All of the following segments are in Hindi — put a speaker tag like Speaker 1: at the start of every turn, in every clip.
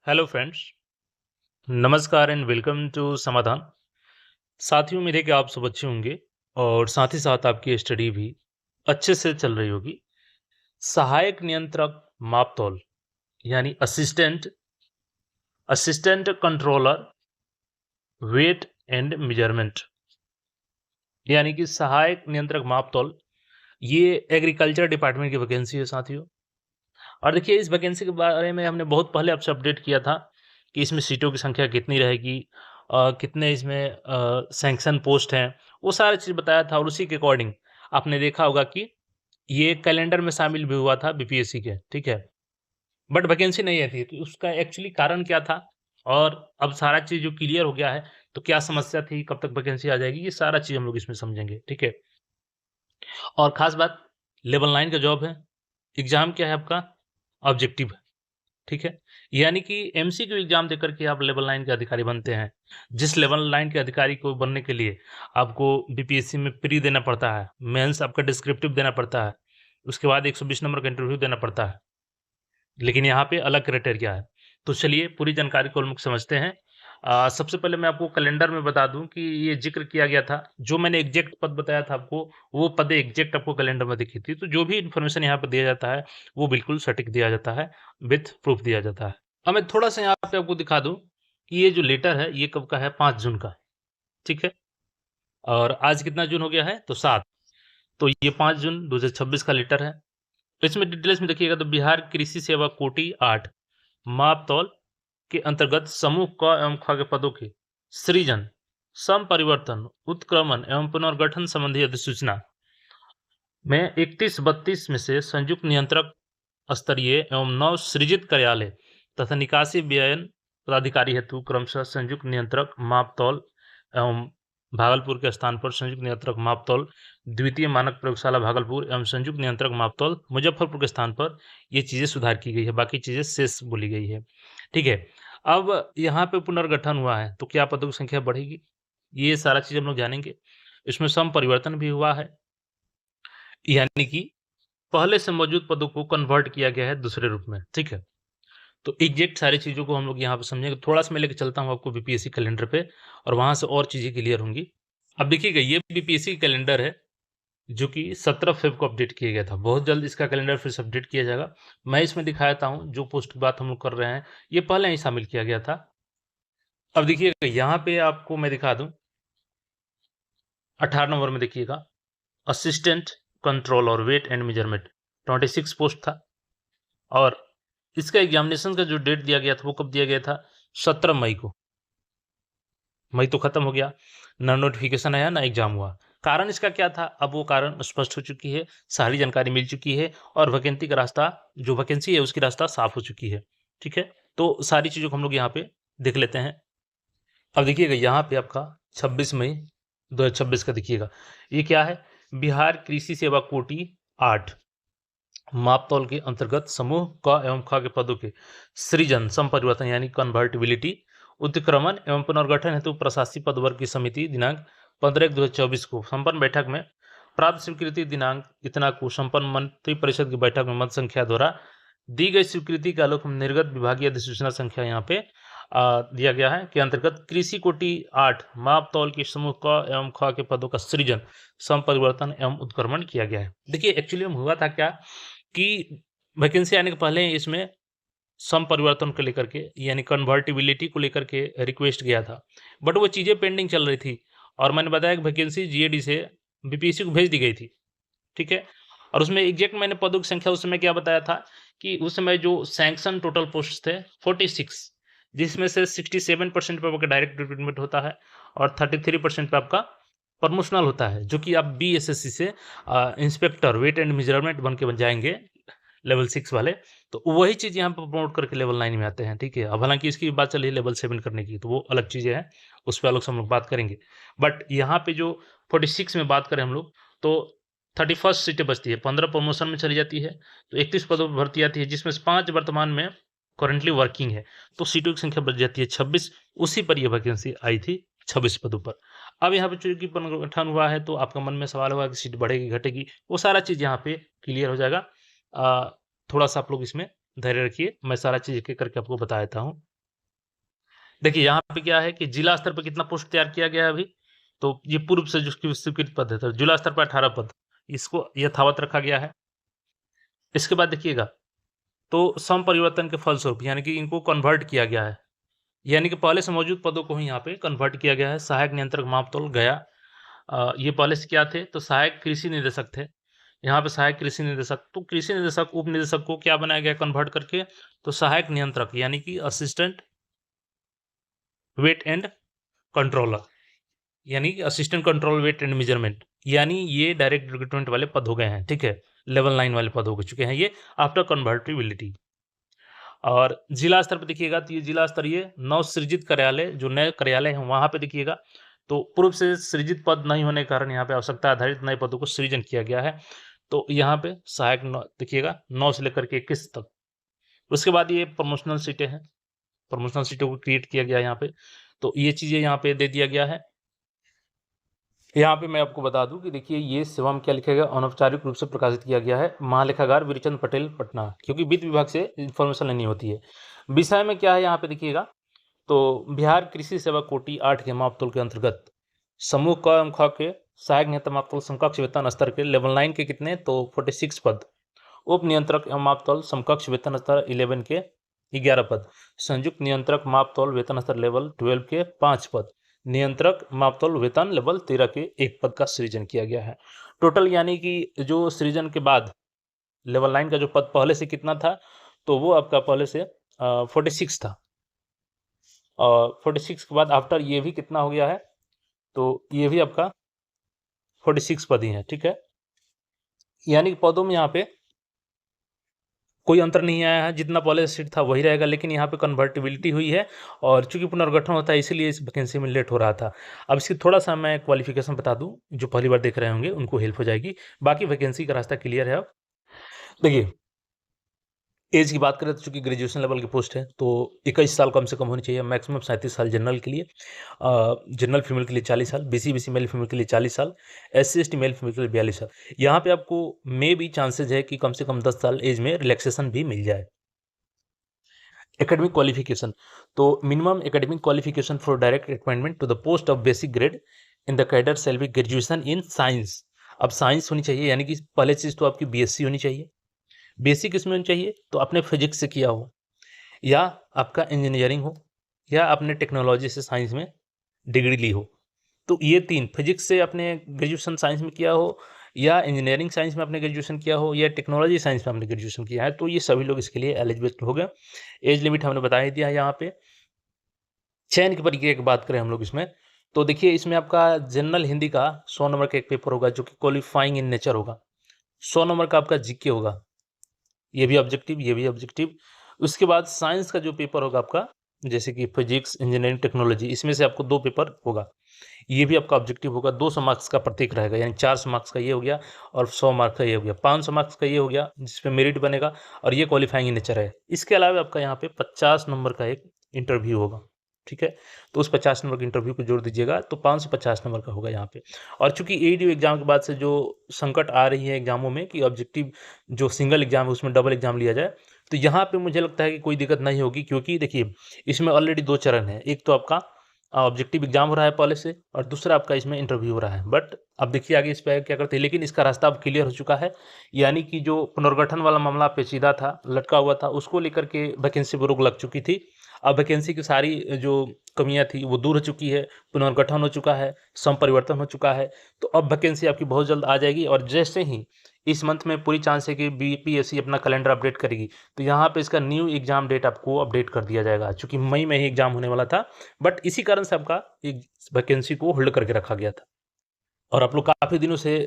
Speaker 1: हेलो फ्रेंड्स, नमस्कार एंड वेलकम टू समाधान। साथियों, उम्मीद है कि आप सब अच्छे होंगे और साथ ही साथ आपकी स्टडी भी अच्छे से चल रही होगी। सहायक नियंत्रक मापतौल यानी assistant assistant controller weight and measurement यानी कि सहायक नियंत्रक मापतौल, ये एग्रीकल्चर डिपार्टमेंट की वैकेंसी है साथियों। और देखिए, इस वैकेंसी के बारे में हमने बहुत पहले आपसे अपडेट किया था कि इसमें सीटों की संख्या कितनी रहेगी, कितने इसमें सैंक्शन पोस्ट हैं, वो सारी चीज़ बताया था। और उसी के अकॉर्डिंग आपने देखा होगा कि ये कैलेंडर में शामिल भी हुआ था बीपीएससी के, ठीक है। बट वैकेंसी नहीं आई थी, तो उसका एक्चुअली कारण क्या था और अब सारा चीज़ जो क्लियर हो गया है, तो क्या समस्या थी, कब तक वैकेंसी आ जाएगी, ये सारा चीज़ हम लोग इसमें समझेंगे, ठीक है। और खास बात, लेवल 9 का जॉब है। एग्ज़ाम क्या है आपका? ऑब्जेक्टिव है। ठीक है? यानी कि एमसीक्यू एग्ज़ाम देकर के आप लेवल 9 के अधिकारी बनते हैं। जिस लेवल 9 के अधिकारी को बनने के लिए आपको बीपीएससी में प्री देना पड़ता है, मेंस आपका डिस्क्रिप्टिव देना पड़ता है, उसके बाद 120 नंबर का इंटरव्यू देना पड़ता है। लेकिन यहाँ पे अलग क्राइटेरिया है। तो चलिए पूरी जानकारी को हम लोग समझते हैं। सबसे पहले मैं आपको कैलेंडर में बता दूँ कि ये ज़िक्र किया गया था, जो मैंने एग्ज़ैक्ट पद बताया था आपको, वो पद एग्ज़ैक्ट आपको कैलेंडर में दिखी थी। तो जो भी इन्फॉर्मेशन यहाँ पे दिया जाता है, वो बिल्कुल सटीक दिया जाता है, विथ प्रूफ दिया जाता है। अब मैं थोड़ा-सा यहाँ पे आपको दिखा दूँ कि ये जो लेटर है, ये कब का है? 5 जून का, ठीक है? और आज कितना जून हो गया है? तो 7। तो ये 5 जून 2026 का लेटर है। तो इसमें डिटेल्स में देखिएगा तो बिहार कृषि सेवा कोटि 8 माप-तौल के अंतर्गत समूह क एवं ख के पदों के सृजन, संपरिवर्तन, उत्क्रमण एवं पुनर्गठन संबंधी अधिसूचना में 31-32 में से संयुक्त नियंत्रक स्तरीय एवं नव सृजित कार्यालय तथा निकासी व्ययन पदाधिकारी हेतु क्रमशः संयुक्त नियंत्रक माप-तौल एवं भागलपुर के स्थान पर संयुक्त नियंत्रक माप-तौल द्वितीय मानक प्रयोगशाला भागलपुर एवं संयुक्त नियंत्रक माप-तौल मुजफ्फरपुर के स्थान पर ये चीज़ें सुधार की गई है, बाकी चीज़ें शेष बोली गई है। ठीक है? अब यहाँ पे पुनर्गठन हुआ है, तो क्या पदों की संख्या बढ़ेगी? ये सारा चीज़ हम लोग जानेंगे। इसमें सम परिवर्तन भी हुआ है, यानी कि पहले से मौजूद पदों को कन्वर्ट किया गया है दूसरे रूप में, ठीक है? तो एग्ज़ैक्ट सारी चीज़ों को हम लोग यहाँ पे समझेंगे। थोड़ा-सा मैं लेके चलता हूँ आपको बीपीएससी कैलेंडर पे और वहाँ से और चीज़ें क्लियर होंगी। अब देखिएगा, ये बीपीएससी कैलेंडर है, जो कि 17 फ़ेब को अपडेट किया गया था। बहुत जल्द इसका कैलेंडर फिर से अपडेट किया जाएगा। मैं इसमें दिखा देता हूँ, जो पोस्ट की बात हम लोग कर रहे हैं, ये पहले ही शामिल किया गया था। अब देखिएगा, यहाँ पे आपको मैं दिखा दूँ, 18 नंबर में देखिएगा, असिस्टेंट कंट्रोल और वेट एंड मेजरमेंट 26 पोस्ट था। और इसका एग्जामिनेशन का जो डेट दिया गया था, वो कब दिया गया था? 17 मई को। मई तो खत्म हो गया, ना नोटिफिकेशन आया ना एग्जाम हुआ। कारण इसका क्या था? अब वो कारण स्पष्ट हो चुकी है, सारी जानकारी मिल चुकी है और वैकेंसी का रास्ता, जो वैकेंसी है उसकी रास्ता साफ हो चुकी है। ठीक है? तो सारी चीज़ों को हम लोग यहाँ पे देख लेते हैं। अब देखिएगा, यहाँ पे आपका 26 मई 2026 का देखिएगा, ये क्या है? बिहार कृषि सेवा कोटि 8 माप-तौल के अंतर्गत समूह क एवं ख के पदों के सृजन, संपरिवर्तन यानी कन्वर्टिबिलिटी, उत्क्रमण एवं पुनर्गठन हेतु प्रशासी पद वर्ग की समिति दिनांक 15/1/2024 को संपन्न बैठक में प्राप्त स्वीकृति दिनांक इतना को संपन्न मंत्रिपरिषद की बैठक में मत संख्या द्वारा दी गई स्वीकृति के आलोक में निर्गत विभागीय अधिसूचना संख्या यहाँ पे दिया गया है के अंतर्गत कृषि कोटि 8 माप-तौल के समूह क एवं ख के पदों का सृजन, संपरिवर्तन एवं उत्क्रमण किया गया है। देखिए, एक्चुअली में हुआ था क्या कि वैकेंसी आने के पहले ही इसमें सम परिवर्तन को लेकर के, यानी कन्वर्टिबिलिटी को लेकर के रिक्वेस्ट गया था। बट वो चीज़ें पेंडिंग चल रही थी और मैंने बताया कि वैकेंसी जीएडी से बीपीएससी को भेज दी गई थी, ठीक है? और उसमें एग्ज़ैक्ट मैंने पदों की संख्या उस समय क्या बताया था कि उस समय जो सैंक्शन टोटल पोस्ट थे 46, जिसमें से 67% पे आपका डायरेक्ट रिक्रूटमेंट होता है और 33% पे आपका प्रमोशनल होता है, जो कि आप बीएसएससी से इंस्पेक्टर वेट एंड मेजरमेंट बन के बन जाएँगे, लेवल 6 वाले। तो वही चीज़ यहाँ पे प्रमोट करके लेवल 9 में आते हैं, ठीक है? अब हालाँकि इसकी बात चल रही है लेवल 7 करने की, तो वो अलग चीज़ें हैं, उस पे अलग से हम लोग बात करेंगे। बट यहाँ पे जो 46 में बात करें हम लोग, तो 31 सीटें बचती है, 15 प्रमोशन में चली जाती है, तो 31 पदों पर भर्ती आती है, जिसमें से 5 वर्तमान में करंटली वर्किंग है, तो सीटों की संख्या बच जाती है 26, उसी पर ये वैकेंसी आई थी 26 पदों पर। अब यहाँ पे चूँकि पुनर्गठन हुआ है, तो आपके मन में सवाल होगा कि सीट बढ़ेगी, घटेगी, वो सारा चीज़ यहाँ पे क्लियर हो जाएगा। थोड़ा-सा आप लोग इसमें धैर्य रखिए, मैं सारा चीज़ एक-एक करके आपको बता देता हूँ। देखिए यहाँ पे क्या है कि जिला स्तर पर कितना पोस्ट तैयार किया गया है अभी, तो ये पूर्व से जो स्वीकृत पद है, तो जिला स्तर पर 18 पद, इसको यथावत रखा गया है। इसके बाद देखिएगा, तो सम परिवर्तन के फलस्वरूप यानी कि इनको कन्वर्ट किया गया है, यानी कि पहले से मौजूद पदों को ही यहाँ पे कन्वर्ट किया गया है। सहायक नियंत्रक मापतौल गया, ये पहले से क्या थे, तो सहायक कृषि निदेशक थे। यहाँ पे सहायक कृषि निदेशक, तो कृषि निदेशक उप निदेशक को क्या बनाया गया कन्वर्ट करके, तो सहायक नियंत्रक यानी कि असिस्टेंट वेट एंड कंट्रोलर, यानी कि assistant control weight and measurement, यानी ये डायरेक्ट रिक्रूटमेंट वाले पद हो गए हैं, ठीक है। लेवल 9 वाले पद हो चुके हैं ये आफ्टर कन्वर्टिबिलिटी। और जिला स्तर पे देखिएगा, तो ये जिला स्तरीय नव सृजित कार्यालय, जो नए कार्यालय हैं वहाँ पे देखिएगा, तो पूर्व से सृजित पद नहीं होने के कारण यहाँ पे आवश्यकता आधारित नए पदों को सृजन किया गया है। तो यहाँ पे सहायक देखिएगा 9 से लेकर के 21 तक। उसके बाद ये प्रमोशनल सीटें हैं, प्रमोशनल सीटों को क्रिएट किया गया है यहाँ पे, तो ये चीज़ें यहाँ पे दे दिया गया है। यहाँ पे मैं आपको बता दूं कि देखिए ये सेवा क्या लिखा गया, अनौपचारिक रूप से प्रकाशित किया गया है, महालेखागार वीरचंद पटेल पटना, क्योंकि वित्त विभाग से इन्फॉर्मेशन लेनी होती है। विषय में क्या है यहाँ पे देखिएगा, तो बिहार कृषि सेवा कोटि 8 के मापतौल के अंतर्गत समूह क एवं ख के सहायक नियंत्रक मापतौल समकक्ष वेतन स्तर के लेवल 9 के कितने, तो 46 पद, उप नियंत्रक एवं मापतौल समकक्ष वेतन स्तर 11 के 11 पद, संयुक्त नियंत्रक मापतौल वेतन स्तर लेवल 12 के 5 पद, नियंत्रक मापतौल वेतन लेवल 13 के 1 पद का सृजन किया गया है। टोटल यानी कि जो सृजन के बाद लेवल 9 का जो पद पहले से कितना था, तो वो आपका पहले से 46 था, और 46 के बाद आफ्टर ये भी कितना हो गया है, तो ये भी आपका 46 पद ही है, ठीक है। यानी कि पदों में यहाँ पे कोई अंतर नहीं आया है, जितना पहले सीट था वही रहेगा, लेकिन यहाँ पे कन्वर्टिबिलिटी हुई है, और चूंकि पुनर्गठन होता है इसीलिए इस वैकेंसी में लेट हो रहा था। अब इसकी थोड़ा सा मैं क्वालिफिकेशन बता दूं, जो पहली बार देख रहे होंगे उनको हेल्प हो जाएगी, बाकी वैकेंसी का रास्ता क्लियर है। अब देखिए एज की बात करें तो चूंकि ग्रेजुएशन लेवल की पोस्ट है, तो 21 साल कम से कम होनी चाहिए, मैक्सिमम 37 साल जनरल के लिए, जनरल फीमेल के लिए 40 साल, बीसी मेल फीमेल के लिए 40 साल, SC ST मेल फीमेल के लिए 42 साल। यहाँ पे आपको मे भी चांसेज है कि कम से कम 10 साल एज में रिलैक्सेशन भी मिल जाए। एकेडमिक क्वालिफिकेशन, तो minimum academic qualification for direct appointment to the post of basic grade in the cadre shall be graduation in science. अब साइंस होनी चाहिए, यानी कि पहले चीज़ तो आपकी BSc होनी चाहिए। बेसिक इसमें होनी चाहिए तो आपने फिजिक्स से किया हो, या आपका इंजीनियरिंग हो, या आपने टेक्नोलॉजी से साइंस में डिग्री ली हो। तो ये 3 फिजिक्स से आपने ग्रेजुएशन साइंस में किया हो, या इंजीनियरिंग साइंस में आपने ग्रेजुएशन किया हो, या टेक्नोलॉजी साइंस में आपने ग्रेजुएशन किया है, तो ये सभी लोग इसके लिए एलिजिबल हो गए। एज लिमिट हमने बता ही दिया है यहाँ पे। चयन की प्रक्रिया की बात करें हम लोग इसमें, तो देखिए इसमें आपका जनरल हिंदी का 100 नंबर का एक पेपर होगा, जो कि क्वालिफाइंग इन नेचर होगा। 100 नंबर का आपका जीके होगा, ये भी ऑब्जेक्टिव, ये भी ऑब्जेक्टिव। उसके बाद साइंस का जो पेपर होगा आपका, जैसे कि फिजिक्स, इंजीनियरिंग, टेक्नोलॉजी, इसमें से आपको 2 पेपर होगा, ये भी आपका ऑब्जेक्टिव होगा। 200 मार्क्स का प्रत्येक रहेगा, यानी 400 मार्क्स का ये हो गया, और 100 मार्क्स का ये हो गया, 500 मार्क्स का ये हो गया, जिसपे मेरिट बनेगा, और ये क्वालिफाइंग इन नेचर है। इसके अलावा आपका यहाँ पे 50 नंबर का एक इंटरव्यू होगा, ठीक है। तो उस 50 नंबर के इंटरव्यू को जोड़ दीजिएगा, तो 550 नंबर का होगा यहाँ पे। और चूंकि ADU एग्जाम के बाद से जो संकट आ रही है एग्जामों में कि ऑब्जेक्टिव जो सिंगल एग्जाम है उसमें डबल एग्जाम लिया जाए, तो यहाँ पे मुझे लगता है कि कोई दिक्कत नहीं होगी, क्योंकि देखिए इसमें ऑलरेडी 2 चरण है। एक तो आपका ऑब्जेक्टिव एग्जाम हो रहा है पहले से, और दूसरा आपका इसमें इंटरव्यू हो रहा है। बट अब देखिए आगे इस पे क्या करते हैं, लेकिन इसका रास्ता अब क्लियर हो चुका है, यानी कि जो पुनर्गठन वाला मामला पेचीदा था, लटका हुआ था, उसको लेकर के वैकेंसी पर रोक लग चुकी थी। अब वैकेंसी की सारी जो कमियां थी वो दूर हो चुकी है, पुनर्गठन हो चुका है, सम परिवर्तन हो चुका है, तो अब वैकेंसी आपकी बहुत जल्द आ जाएगी। और जैसे ही इस मंथ में पूरी चांस है कि BPSC अपना कैलेंडर अपडेट करेगी, तो यहाँ पे इसका न्यू एग्जाम डेट आपको अपडेट कर दिया जाएगा, चूंकि मई में ही एग्जाम होने वाला था, बट इसी कारण से आपका एक वैकेंसी को होल्ड करके रखा गया था। और आप लोग काफ़ी दिनों से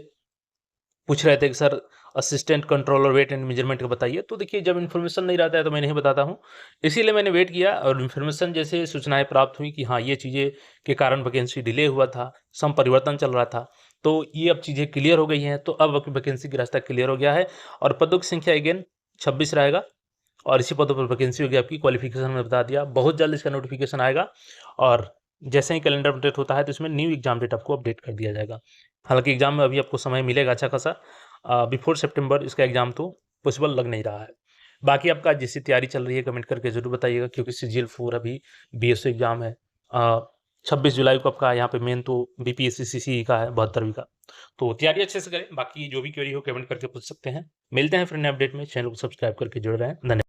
Speaker 1: पूछ रहे थे कि sir assistant controller weight and measurement का बताइए, तो देखिए जब इन्फॉर्मेशन नहीं रहता है तो मैं नहीं बताता हूँ, इसीलिए मैंने वेट किया, और इन्फॉर्मेशन जैसे सूचनाएं प्राप्त हुई कि हाँ ये चीज़ें के कारण वैकेंसी डिले हुआ था, सम परिवर्तन चल रहा था, तो ये अब चीज़ें क्लियर हो गई हैं, तो अब आपकी वैकेंसी की रास्ता क्लियर हो गया है। और पदों की संख्या अगेन 26 रहेगा, और इसी पदों पर वैकेंसी होगी आपकी। क्वालिफिकेशन में बता दिया, बहुत जल्द इसका नोटिफिकेशन आएगा, और जैसे ही कैलेंडर अपडेट होता है तो इसमें न्यू एग्जाम डेट आपको अपडेट कर दिया जाएगा। हालांकि एग्जाम में अभी आपको समय मिलेगा अच्छा खासा, बिफोर सितंबर इसका एग्जाम तो पॉसिबल लग नहीं रहा है। बाकी आपका जैसी तैयारी चल रही है कमेंट करके ज़रूर बताइएगा, क्योंकि सीजीएल 4 अभी बीएससी एग्ज़ाम है। 26 जुलाई को आपका यहाँ पे मेन तो बीपीएससी सीसीई का है 72वीं का। तो तैयारी अच्छे से करें, बाकी जो भी क्वेरी हो कमेंट करके पूछ सकते हैं। मिलते हैं फिर नए अपडेट में, चैनल को सब्सक्राइब करके जुड़े रहें। धन्यवाद।